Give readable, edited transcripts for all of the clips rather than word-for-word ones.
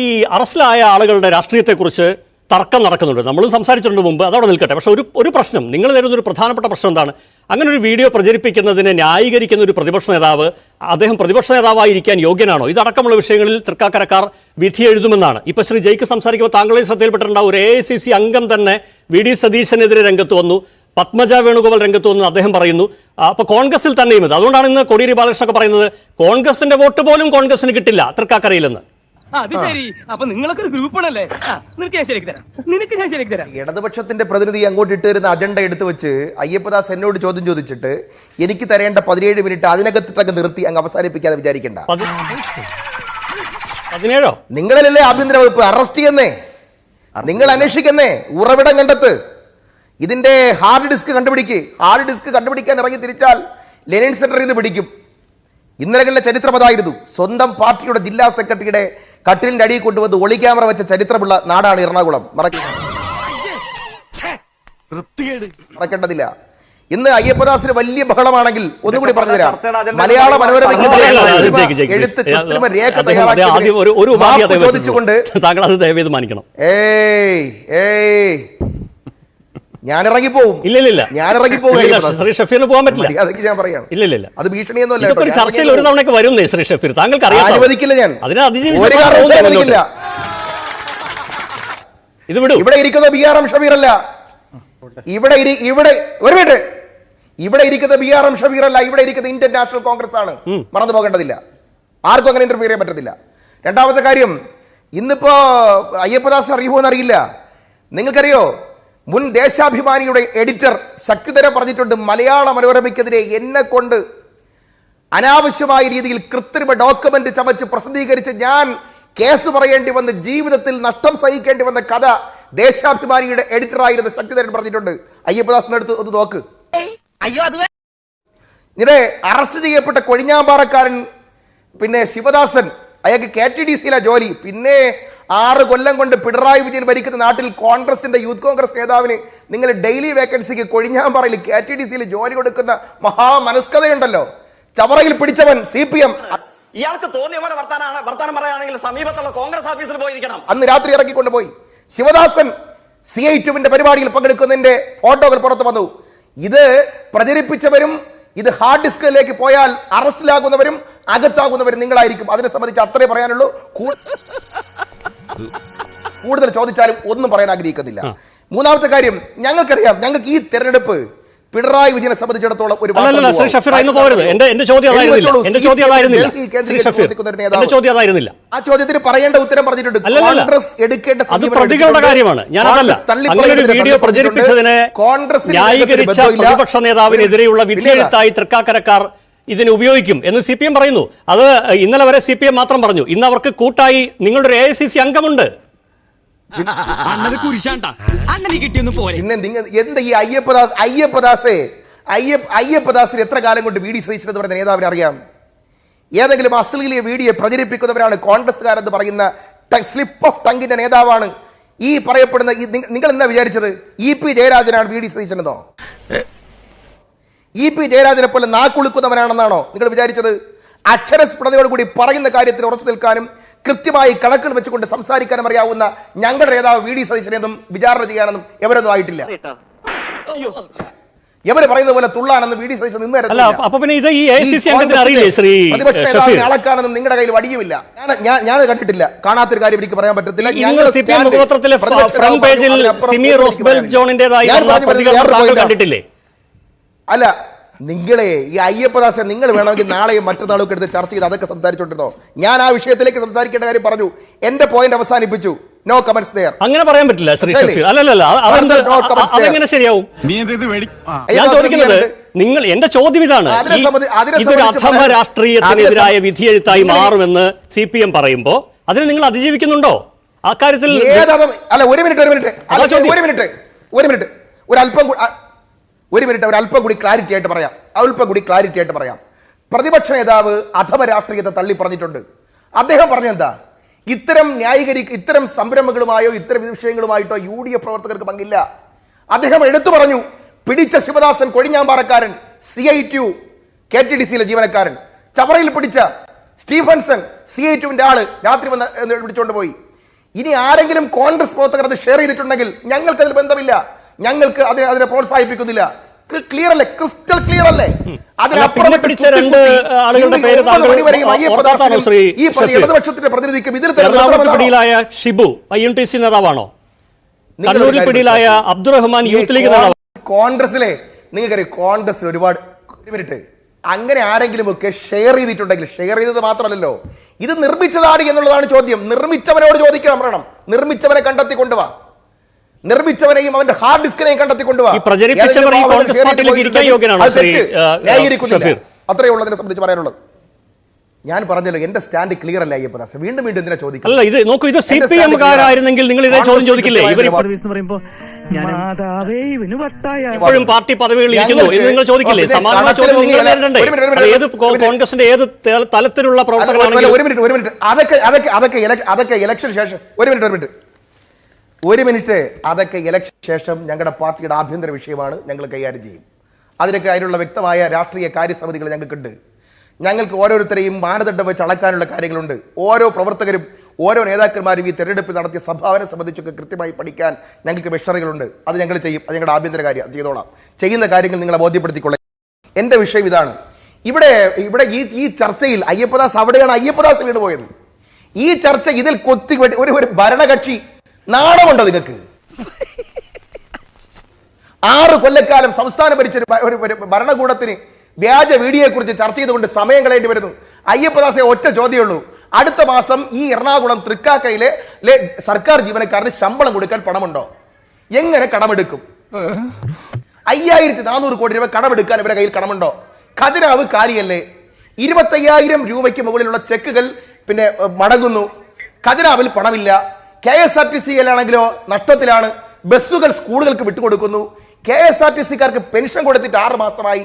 ഈ അറസ്റ്റിലായ ആളുകളുടെ രാഷ്ട്രീയത്തെക്കുറിച്ച് തർക്കം നടക്കുന്നുണ്ട്. നമ്മളും സംസാരിച്ചിട്ടുണ്ട് മുമ്പ്, അതവിടെ നിൽക്കട്ടെ. പക്ഷേ ഒരു പ്രശ്നം, നിങ്ങൾ തരുന്നൊരു പ്രധാനപ്പെട്ട പ്രശ്നം എന്താണ്? അങ്ങനെ ഒരു വീഡിയോ പ്രചരിപ്പിക്കുന്നതിനെ ന്യായീകരിക്കുന്ന ഒരു പ്രതിപക്ഷ നേതാവ്, അദ്ദേഹം പ്രതിപക്ഷ നേതാവായിരിക്കാൻ യോഗ്യനാണോ? ഇതടക്കമുള്ള വിഷയങ്ങളിൽ തൃക്കാക്കരക്കാർ വിധി എഴുതുമെന്നാണ്. ഇപ്പോൾ ശ്രീ ജയ്ക്ക് സംസാരിക്കുമ്പോൾ താങ്കളെ ശ്രദ്ധയിൽപ്പെട്ടിട്ടുണ്ടാവും, ഒരു AICC അംഗം തന്നെ VD സതീശനെതിരെ രംഗത്ത് വന്നു, പത്മജ വേണുഗോപാൽ രംഗത്ത് വന്ന് അദ്ദേഹം പറയുന്നു. അപ്പോൾ കോൺഗ്രസിൽ തന്നെയും ഇത്. അതുകൊണ്ടാണ് ഇന്ന് കോടിയേരി ബാലകൃഷ്ണനൊക്കെ പറയുന്നത് കോൺഗ്രസിന്റെ വോട്ട് പോലും കോൺഗ്രസിന് കിട്ടില്ല തൃക്കാക്കരയിലെന്ന്. അത് ശരി. അപ്പൊ നിങ്ങളൊക്കെ ഒരു ഗ്രൂപ്പാണല്ലേ? നിനക്ക് ഞാൻ ശരിയാക്കി തരാം. ഇടതുപക്ഷത്തിന്റെ പ്രതിനിധി അങ്ങോട്ട് ഇട്ടുതരുന്ന അജണ്ട എടുത്തു വെച്ച് അയ്യപ്പദാസ് എന്നോട് ചോദ്യം ചോദിച്ചിട്ട് എനിക്ക് തരേണ്ട 17 മിനിറ്റ് അതിനകത്തിട്ടൊക്കെ നിർത്തി അങ്ങ് അവസാനിപ്പിക്കാതെ വിചാരിക്കണ്ട. 17 നിങ്ങളല്ലേ ആഭ്യന്തര വകുപ്പ് അറസ്റ്റ് ചെയ്യുന്നേ, നിങ്ങൾ അന്വേഷിക്കുന്നേ, ഉറവിടം കണ്ടെത്ത്, ഇതിന്റെ ഹാർഡ് ഡിസ്ക് കണ്ടുപിടിക്ക്. ഹാർഡ് ഡിസ്ക് കണ്ടുപിടിക്കാൻ ഇറങ്ങി തിരിച്ചാൽ ലെനിൻ സെന്ററിൽ നിന്ന് പിടിക്കും. ഇന്നലകളിലെ ചരിത്രം അതായിരുന്നു. സ്വന്തം പാർട്ടിയുടെ ജില്ലാ സെക്രട്ടറിയുടെ കട്ടിലിന്റെ അടിയിൽ കൊണ്ടുവന്ന് ഒളി ക്യാമറ വെച്ച ചരിത്രമുള്ള നാടാണ് എറണാകുളം. മറക്കേണ്ടതില്ല. ഇന്ന് അയ്യപ്പദാസിന് വലിയ ബഹളമാണെങ്കിൽ ഒന്നുകൂടി പറഞ്ഞുതരാം. മലയാള മനോരമയ്ക്കെതിരെ എഴുത്ത് കൃത്രിമ രേഖ തയ്യാറാക്കി ചോദിച്ചുകൊണ്ട് ഞാൻ ഇറങ്ങിപ്പോവും. ഞാൻ ഇറങ്ങിപ്പോവും. ശ്രീ ഷഫീറിന് പോകാൻ പറ്റില്ല. അതൊക്കെ ഞാൻ പറയാണ്. ഇല്ല, അത് ഭീഷണിയൊന്നുമല്ല. ചർച്ചയിൽ ഒരു തവണയൊക്കെ വരുന്നേ ശ്രീ ഷഫീർ, താങ്കൾക്ക് അറിയാം. അനുവദിക്കില്ല. ഞാൻ അതിനെ അനുവദിക്കില്ല. ഇത് വിടും. ഇവിടെ ഇരിക്കുന്ന BRM ഷഫീർ അല്ല. ഇവിടെ ഇരിക്കുന്ന BRM ഷഫീർ അല്ല. ഇവിടെ ഇരിക്കുന്ന ഇന്ത്യൻ നാഷണൽ കോൺഗ്രസ് ആണ്. മറന്നു പോകേണ്ടതില്ല. ആർക്കും അങ്ങനെ ഇന്റർഫിയർ ചെയ്യാൻ പറ്റത്തില്ല. രണ്ടാമത്തെ കാര്യം, ഇന്നിപ്പോ അയ്യപ്പദാസ് അറിയുമോന്ന് അറിയില്ല. നിങ്ങൾക്കറിയോ, മുൻ ദേശാഭിമാനിയുടെ എഡിറ്റർ ശക്തിധരൻ പറഞ്ഞിട്ടുണ്ട്, മലയാള മനോരമയ്ക്കെതിരെ എന്നെ കൊണ്ട് അനാവശ്യമായ രീതിയിൽ കൃത്രിമ ഡോക്യുമെന്റ് ചമച്ച് പ്രസിദ്ധീകരിച്ച് ഞാൻ കേസ് പറയേണ്ടി വന്ന് ജീവിതത്തിൽ നഷ്ടം സഹിക്കേണ്ടി വന്ന കഥ ദേശാഭിമാനിയുടെ എഡിറ്ററായിരുന്ന ശക്തിധരൻ പറഞ്ഞിട്ടുണ്ട്. അയ്യപ്പദാസിന്റെ അടുത്ത് ഒന്ന് നോക്ക്. ഇവിടെ അറസ്റ്റ് ചെയ്യപ്പെട്ട കൊഴിഞ്ഞാമ്പാറക്കാരൻ പിന്നെ ശിവദാസൻ, അയാൾക്ക് KTDCയിലെ ജോലി. പിന്നെ 6 കൊല്ലം കൊണ്ട് പിണറായി വിജയൻ ഭരിക്കുന്ന നാട്ടിൽ കോൺഗ്രസിന്റെ യൂത്ത് കോൺഗ്രസ് നേതാവിന് നിങ്ങൾ ഡെയിലി വേക്കൻസിക്ക് കൊഴിഞ്ഞാമ്പാറയിൽ KTDCയിൽ ജോലി കൊടുക്കുന്ന മഹാമനസ്കതയുണ്ടല്ലോ. ചവറയിൽ പിടിച്ചവൻ CPM. ഇയാൾക്ക് തോന്നിയ പോലെ വർത്താനം പറയുകയാണെങ്കിൽ സമീപത്തുള്ള കോൺഗ്രസ് ഓഫീസിൽ പോയിരിക്കണം. അന്ന് രാത്രി ഇറക്കിക്കൊണ്ടുപോയി. ശിവദാസൻ CI2വിന്റെ പരിപാടിയിൽ പങ്കെടുക്കുന്നതിന്റെ ഫോട്ടോകൾ പുറത്തു വന്നു. ഇത് പ്രചരിപ്പിച്ചവരും ഇത് ഹാർഡ് ഡിസ്കിലേക്ക് പോയാൽ അറസ്റ്റിലാകുന്നവരും അകത്താകുന്നവരും നിങ്ങളായിരിക്കും. അതിനെ സംബന്ധിച്ച് അത്രേ പറയാനുള്ളൂ. കൂടുതൽ ചോദിച്ചാലും ഒന്നും പറയാൻ ആഗ്രഹിക്കുന്നില്ല. മൂന്നാമത്തെ കാര്യം, ഞങ്ങൾക്കറിയാം, ഞങ്ങൾക്ക് ഈ തെരഞ്ഞെടുപ്പ് പിണറായി വിജയനെ സംബന്ധിച്ചിടത്തോളം ഒരു ആ ചോദ്യത്തിന് പറയേണ്ട ഉത്തരം പറഞ്ഞിട്ടുണ്ട്. കോൺഗ്രസ് എടുക്കേണ്ട പ്രതിപക്ഷ നേതാവിനെതിരെയുള്ള വിധിയെഴുത്തായി തൃക്കാക്കരക്കാർ ഇതിനെ ഉപയോഗിക്കും എന്ന് CPM പറയുന്നു. അത് ഇന്നലെ വരെ CPM മാത്രം പറഞ്ഞു. ഇന്ന് അവർക്ക് കൂട്ടായി നിങ്ങളുടെ ഒരു AICC അംഗമുണ്ട്. എന്താ ഈ അയ്യപ്പദാസിന് എത്ര കാലം കൊണ്ട് VD സതീശൻ എന്ന് പറയുന്ന നേതാവിനെ അറിയാം? ഏതെങ്കിലും അശ്ലീല വീഡിയോ പ്രചരിപ്പിക്കുന്നവരാണ് കോൺഗ്രസ്സുകാരെന്ന് പറയുന്ന സ്ലിപ്പ് ഓഫ് ടങ്ങിന്റെ നേതാവാണ് ഈ പറയപ്പെടുന്ന. നിങ്ങൾ എന്താ വിചാരിച്ചത്? EP ജയരാജനാണ് VD സതീശൻ എന്നോ? EP ജയരാജനെ പോലെ നാക്കുളുക്കുന്നവനാണെന്നാണോ നിങ്ങൾ വിചാരിച്ചത്? അക്ഷരസ്ഫുടതയോടുകൂടി പറയുന്ന കാര്യത്തിൽ ഉറച്ചു നിൽക്കാനും കൃത്യമായി കണക്കുകൾ വെച്ചുകൊണ്ട് സംസാരിക്കാനും അറിയാവുന്ന ഞങ്ങളുടെ നേതാവ് VD സതീശനെയൊന്നും വിചാരണ ചെയ്യാനൊന്നും എവരൊന്നും ആയിട്ടില്ല. എവര് പറയുന്ന പോലെ തുള്ളാനെന്ന് VD സതീശൻ അളക്കാനൊന്നും നിങ്ങളുടെ കയ്യിൽ വടിയുമില്ല. ഞാൻ കണ്ടിട്ടില്ല. കാണാത്തൊരു കാര്യം എനിക്ക് പറയാൻ പറ്റത്തില്ല. അല്ല, നിങ്ങളെ ഈ അയ്യപ്പദാസെ നിങ്ങൾ വേണമെങ്കിൽ നാളെയും മറ്റന്നാളും ഒക്കെ എടുത്ത് ചർച്ച ചെയ്ത് അതൊക്കെ സംസാരിച്ചോണ്ടിരുന്നോ? ഞാൻ ആ വിഷയത്തിലേക്ക് സംസാരിക്കേണ്ട കാര്യം പറഞ്ഞു. എന്റെ പോയിന്റ് അവസാനിപ്പിച്ചു. No comments there. അങ്ങനെ പറയാൻ പറ്റില്ല ശ്രീ ഷഫീർ. അതെങ്ങനെ ശരിയാവും? ഞാൻ ചോദിക്കുന്നത്, നിങ്ങൾ എന്റെ ചോദ്യം ഇതാണ്, ഇതൊരു അധമ രാഷ്ട്രീയത്തിനെതിരായ വിധിയെഴുത്തായി മാറുമെന്ന് CPM പറയുമ്പോ അതിന് നിങ്ങൾ അതിജീവിക്കുന്നുണ്ടോ? അക്കാര്യത്തിൽ ഒരു മിനിറ്റ് ഒരല്പം കൂടി ക്ലാരിറ്റി ആയിട്ട് പറയാം. പ്രതിപക്ഷ നേതാവ് അധമ രാഷ്ട്രീയത്തെ തള്ളി പറഞ്ഞിട്ടുണ്ട്. അദ്ദേഹം പറഞ്ഞെന്താ? ഇത്തരം സംരംഭങ്ങളുമായോ ഇത്തരം വിഷയങ്ങളുമായിട്ടോ UDF പ്രവർത്തകർക്ക് പങ്കില്ല. അദ്ദേഹം എടുത്തു പറഞ്ഞു, പിടിച്ച ശിവദാസൻ കൊഴിഞ്ഞാമ്പാറക്കാരൻ, CI2 KTDCയിലെ ജീവനക്കാരൻ, ചവറയിൽ പിടിച്ച സ്റ്റീഫൻസൺ CI2 ആള് രാത്രി വന്ന് പിടിച്ചോണ്ട് പോയി. ഇനി ആരെങ്കിലും കോൺഗ്രസ് പ്രവർത്തകർ അത് ഷെയർ ചെയ്തിട്ടുണ്ടെങ്കിൽ ഞങ്ങൾക്ക് അതിൽ ബന്ധമില്ല, ഞങ്ങൾക്ക് അതിനെ പ്രോത്സാഹിപ്പിക്കുന്നില്ല. ക്ലിയർ അല്ലേ? ക്രിസ്റ്റൽ ക്ലിയർ അല്ലേ? പിടിച്ച രണ്ട് ആളുകളുടെ പേര് ഈ ഇടതുപക്ഷത്തിന്റെ പ്രതിനിധിക്കും ഇതിൽ പിടിയിലായ ഷിബു INTC നേതാവാണോ? കണ്ണൂരിൽ പിടിയിലായ അബ്ദുറഹ്മാൻ യൂത്ത് ലീഗ് നേതാവ്. കോൺഗ്രസിലെ നിങ്ങൾക്കറിയാം, കോൺഗ്രസിൽ ഒരുപാട് മിനിറ്റ് അങ്ങനെ ആരെങ്കിലും ഒക്കെ ഷെയർ ചെയ്തിട്ടുണ്ടെങ്കിൽ, ഷെയർ ചെയ്തത് മാത്രമല്ലല്ലോ, ഇത് നിർമ്മിച്ചതാണ് എന്നുള്ളതാണ് ചോദ്യം. നിർമ്മിച്ചവനോട് ചോദിക്കണം, പറയണം. നിർമ്മിച്ചവനെ കണ്ടെത്തി കൊണ്ടുവാ, നിർമ്മിച്ചവനെയും അവന്റെ ഹാർഡ് ഡിസ്കിനെയും കണ്ടെത്തി കൊണ്ടുവാ. അത്രയേ ഉള്ളതിനെ സംബന്ധിച്ച് പറയാനുള്ളത്. ഞാൻ പറഞ്ഞല്ലോ, എന്റെ സ്റ്റാൻഡ് ക്ലിയർ അല്ല അയ്യപ്പദാസ്. വീണ്ടും വീണ്ടും എന്തിനാ ചോദിക്കുന്നത്? അല്ല, ഇത് നോക്കൂ, ഇത് CPM കാരായിരുന്നെങ്കിൽ നിങ്ങൾ ഇതേ ചോദ്യം ചോദിക്കില്ലേ? ഇപ്പോഴും പാർട്ടി പദവികൾ ഇരിക്കുന്നു എന്ന് നിങ്ങൾ ചോദിക്കില്ലേ? സമാനമായ ചോദ്യം നിങ്ങൾ നേരിടണ്ടേ? ഏത് കോൺഗ്രസിന്റെ ഏത് തലത്തിലുള്ള പ്രവർത്തകരാണെങ്കിലും. ഒരു മിനിറ്റ് അതൊക്കെ ഇലക്ഷൻ ശേഷം ഒരു മിനിറ്റ് അതൊക്കെ ഇലക്ഷൻ ശേഷം ഞങ്ങളുടെ പാർട്ടിയുടെ ആഭ്യന്തര വിഷയമാണ്, ഞങ്ങൾ കൈകാര്യം ചെയ്യും. അതിനൊക്കെ അതിനുള്ള വ്യക്തമായ രാഷ്ട്രീയ കാര്യസമിതികൾ ഞങ്ങൾക്കുണ്ട്. ഞങ്ങൾക്ക് ഓരോരുത്തരെയും മാനദണ്ഡം വെച്ച് അളക്കാനുള്ള കാര്യങ്ങളുണ്ട്. ഓരോ പ്രവർത്തകരും ഓരോ നേതാക്കന്മാരും ഈ തെരഞ്ഞെടുപ്പിൽ നടത്തിയ സംഭാവന സംബന്ധിച്ചൊക്കെ കൃത്യമായി പഠിക്കാൻ ഞങ്ങൾക്ക് മെഷറുകളുണ്ട്. അത് ഞങ്ങൾ ചെയ്യും. അത് ഞങ്ങളുടെ ആഭ്യന്തര കാര്യം, അത് ചെയ്തോളാം. ചെയ്യുന്ന കാര്യങ്ങൾ നിങ്ങളെ ബോധ്യപ്പെടുത്തിക്കൊള്ളാം. എൻ്റെ വിഷയം ഇതാണ്. ഇവിടെ ഈ ചർച്ചയിൽ അയ്യപ്പദാസ് അവിടെയാണ് അയ്യപ്പദാസ് വീണ് പോയത്. ഈ ചർച്ച ഇതിൽ കൊത്തി ഒരു ഭരണകക്ഷി നാണമുണ്ടോ നിങ്ങൾക്ക്? 6 കൊല്ലക്കാലം സംസ്ഥാനം ഭരിച്ച ഒരു ഭരണകൂടത്തിന് വ്യാജ വീഡിയോയെ കുറിച്ച് ചർച്ച ചെയ്തുകൊണ്ട് സമയം കളയേണ്ടി വരുന്നു. അയ്യപ്പദാസെ ഒറ്റ ചോദ്യമുള്ളൂ. അടുത്ത മാസം ഈ എറണാകുളം തൃക്കാക്കരയിലെ സർക്കാർ ജീവനക്കാരന് ശമ്പളം കൊടുക്കാൻ പണമുണ്ടോ? എങ്ങനെ കടമെടുക്കും? 5400 കോടി രൂപ കടമെടുക്കാൻ ഇവരുടെ കയ്യിൽ കടമുണ്ടോ? ഖജനാവ് കാലിയല്ലേ? 25,000 രൂപയ്ക്ക് മുകളിലുള്ള ചെക്കുകൾ പിന്നെ മടങ്ങുന്നു. ഖജനാവിൽ പണമില്ല. KSRTC-യിലാണെങ്കിലോ നഷ്ടത്തിലാണ്. ബസ്സുകൾ സ്കൂളുകൾക്ക് വിട്ടുകൊടുക്കുന്നു. KSRTC-കാർക്ക് പെൻഷൻ കൊടുത്തിട്ട് 6 മാസമായി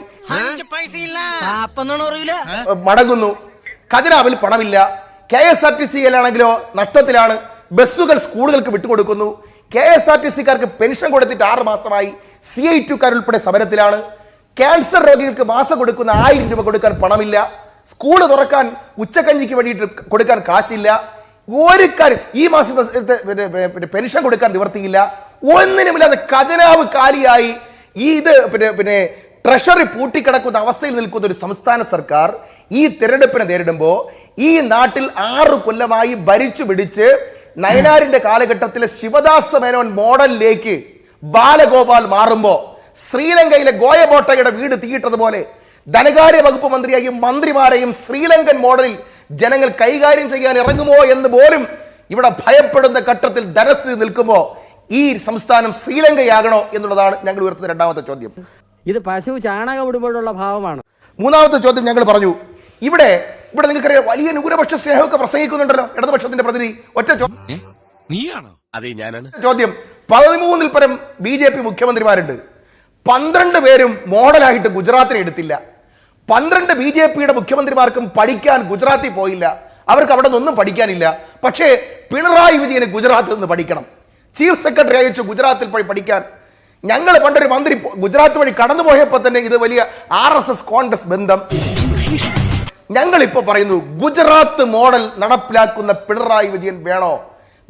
മടങ്ങുന്നു. ഖജനാവിൽ പണമില്ല. KSRTC-യിലാണെങ്കിലോ നഷ്ടത്തിലാണ്. ബസ്സുകൾ സ്കൂളുകൾക്ക് വിട്ടുകൊടുക്കുന്നു. KSRTC-കാർക്ക് പെൻഷൻ കൊടുത്തിട്ട് 6 മാസമായി. CI2-കാരുൾപ്പെടെ സമരത്തിലാണ്. ക്യാൻസർ രോഗികൾക്ക് മാസം കൊടുക്കുന്ന 1000 രൂപ കൊടുക്കാൻ പണമില്ല. സ്കൂള് തുറക്കാൻ ഉച്ചക്കഞ്ഞിക്ക് വേണ്ടിയിട്ട് കൊടുക്കാൻ കാശില്ല. ഒരു കാര്യം ഈ മാസത്തെ പെൻഷൻ കൊടുക്കാൻ നിവർത്തിയില്ല. ഒന്നിനുമില്ലാതെ ഖജനാവ് കാലിയായി ഇത് പിന്നെ ട്രഷറി പൂട്ടിക്കിടക്കുന്ന അവസ്ഥയിൽ നിൽക്കുന്ന ഒരു സംസ്ഥാന സർക്കാർ ഈ തെരഞ്ഞെടുപ്പിനെ നേരിടുമ്പോൾ ഈ നാട്ടിൽ 6 കൊല്ലമായി ഭരിച്ചു പിടിച്ച് നയനാരിന്റെ കാലഘട്ടത്തിലെ ശിവദാസ മേനോൻ മോഡലിലേക്ക് ബാലഗോപാൽ മാറുമ്പോ ശ്രീലങ്കയിലെ ഗോയബോട്ടയുടെ വീട് തീയിട്ടതുപോലെ ധനകാര്യ വകുപ്പ് മന്ത്രിയായും മന്ത്രിമാരെയും ശ്രീലങ്കൻ മോഡലിൽ ജനങ്ങൾ കൈകാര്യം ചെയ്യാൻ ഇറങ്ങുമോ എന്ന് പോലും ഇവിടെ ഭയപ്പെടുന്ന ഘട്ടത്തിൽ ധനസ്ഥിതി നിൽക്കുമ്പോ ഈ സംസ്ഥാനം ശ്രീലങ്കയാകണോ എന്നുള്ളതാണ് ഞങ്ങൾ ഉയർത്തുന്ന രണ്ടാമത്തെ ചോദ്യം. ഇത് പശു ചാണകം ഇടുമ്പോഴുള്ള ഭാവമാണ്. മൂന്നാമത്തെ ചോദ്യം ഞങ്ങൾ പറഞ്ഞു, ഇവിടെ നിങ്ങൾക്കറിയാം വലിയ ന്യൂനപക്ഷ സ്നേഹമൊക്കെ പ്രസംഗിക്കുന്നുണ്ടല്ലോ ഇടതുപക്ഷത്തിന്റെ പ്രതിനിധി. ഒറ്റ ചോദ്യം, 13-ൽ പരം BJP മുഖ്യമന്ത്രിമാരുണ്ട്. 12 പേരും മോഡലായിട്ട് ഗുജറാത്തിനെ എടുത്തില്ല. 12 BJP-യുടെ മുഖ്യമന്ത്രിമാർക്കും പഠിക്കാൻ ഗുജറാത്തിൽ പോയില്ല. അവർക്ക് അവിടെ നിന്നൊന്നും പഠിക്കാനില്ല. പക്ഷേ പിണറായി വിജയന് ഗുജറാത്തിൽ നിന്ന് പഠിക്കണം. ചീഫ് സെക്രട്ടറി അയച്ചു ഗുജറാത്തിൽ പോയി പഠിക്കാൻ. ഞങ്ങൾ പണ്ടൊരു മന്ത്രി ഗുജറാത്ത് വഴി കടന്നുപോയപ്പോൾ തന്നെ ഇത് വലിയ RSS കോൺഗ്രസ് ബന്ധം. ഞങ്ങൾ ഇപ്പൊ പറയുന്നു, ഗുജറാത്ത് മോഡൽ നടപ്പിലാക്കുന്ന പിണറായി വിജയൻ വേണോ?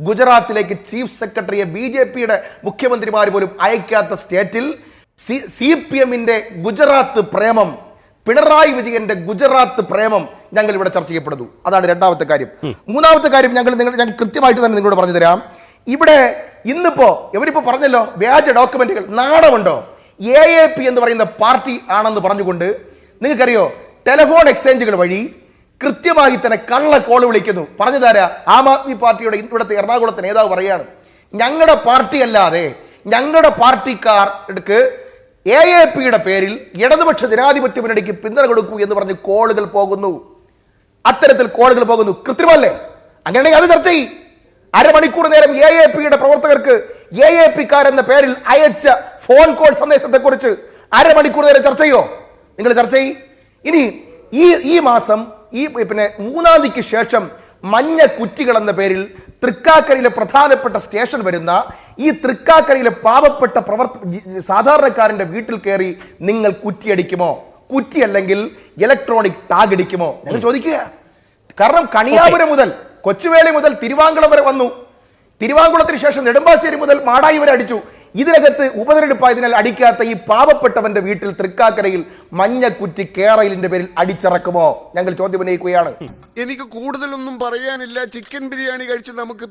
ഗുജറാത്തിലേക്ക് ചീഫ് സെക്രട്ടറിയെ BJP-യുടെ മുഖ്യമന്ത്രിമാർ പോലും അയക്കാത്ത സ്റ്റേറ്റിൽ CPM-ന്റെ ഗുജറാത്ത് പ്രേമം, പിണറായി വിജയന്റെ ഗുജറാത്ത് പ്രേമം ഞങ്ങൾ ഇവിടെ ചർച്ച ചെയ്യപ്പെടുന്നു. അതാണ് രണ്ടാമത്തെ കാര്യം. മൂന്നാമത്തെ കാര്യം ഞങ്ങൾ കൃത്യമായിട്ട് തന്നെ നിങ്ങളോട് പറഞ്ഞു തരാം. ഇവിടെ ഇന്നിപ്പോ ഇവരിപ്പോ പറഞ്ഞല്ലോ വ്യാജ ഡോക്യുമെന്റുകൾ. നാണമുണ്ടോ? AAP എന്ന് പറയുന്ന പാർട്ടി ആണെന്ന് പറഞ്ഞുകൊണ്ട് നിങ്ങൾക്കറിയോ ടെലിഫോൺ എക്സ്ചേഞ്ചുകൾ വഴി കൃത്യമായി തന്നെ കള്ള കോൾ വിളിക്കുന്നു. പറഞ്ഞു തരാ, ആം ആദ്മി പാർട്ടിയുടെ ഇവിടുത്തെ എറണാകുളത്തെ നേതാവ് പറയാണ്, ഞങ്ങളുടെ പാർട്ടി അല്ലാതെ ഞങ്ങളുടെ പാർട്ടിക്കാർക്ക് AAP-യുടെ പേരിൽ ഇടതുപക്ഷ ജനാധിപത്യ മുന്നണിക്ക് പിന്തുണ കൊടുക്കൂ എന്ന് പറഞ്ഞ് കോളുകൾ പോകുന്നു. അത്തരത്തിൽ കോളുകൾ പോകുന്നു. കൃത്രിമല്ലേ? അങ്ങനെയാണെങ്കിൽ അത് ചർച്ച ചെയ്യും. അരമണിക്കൂർ നേരം AAP-യുടെ പ്രവർത്തകർക്ക് AAP-കാരെന്ന പേരിൽ അയച്ച ഫോൺ കോൾ സന്ദേശത്തെ കുറിച്ച് അരമണിക്കൂർ നേരം ചർച്ച ചെയ്യോ? നിങ്ങൾ ചർച്ച ചെയ്യും. ഇനി ഈ മാസം പിന്നെ 3-ാം തീയതിക്ക് ശേഷം മഞ്ഞ കുറ്റികൾ എന്ന പേരിൽ തൃക്കാക്കരയിലെ പ്രധാനപ്പെട്ട സ്റ്റേഷൻ വരുന്ന ഈ തൃക്കാക്കരയിലെ പാവപ്പെട്ട സാധാരണക്കാരന്റെ വീട്ടിൽ കയറി നിങ്ങൾ കുറ്റിയടിക്കുമോ? കുറ്റി അല്ലെങ്കിൽ ഇലക്ട്രോണിക് ടാഗ് അടിക്കുമോ? ഞങ്ങൾ ചോദിക്കുക. കാരണം കണിയാപുരം മുതൽ കൊച്ചുവേളി മുതൽ തിരുവാങ്കുളം വരെ വന്നു. തിരുവാങ്കുളത്തിന് ശേഷം നെടുമ്പാശ്ശേരി മുതൽ മാടായി വരെ അടിച്ചു. ഇതിനകത്ത് ഉപതെരഞ്ഞെടുപ്പായതിനാൽ അടിക്കാത്ത ഈ പാവപ്പെട്ടവന്റെ വീട്ടിൽ തൃക്കാക്കരയിൽ മഞ്ഞക്കുറ്റി കേരളിന്റെ പേരിൽ അടിച്ചിറക്കുമോ? ഞങ്ങൾ ചോദ്യം ഉന്നയിക്കുകയാണ്. എനിക്ക് കൂടുതലൊന്നും പറയാനില്ല. ചിക്കൻ ബിരിയാണി കഴിച്ച് നമുക്ക്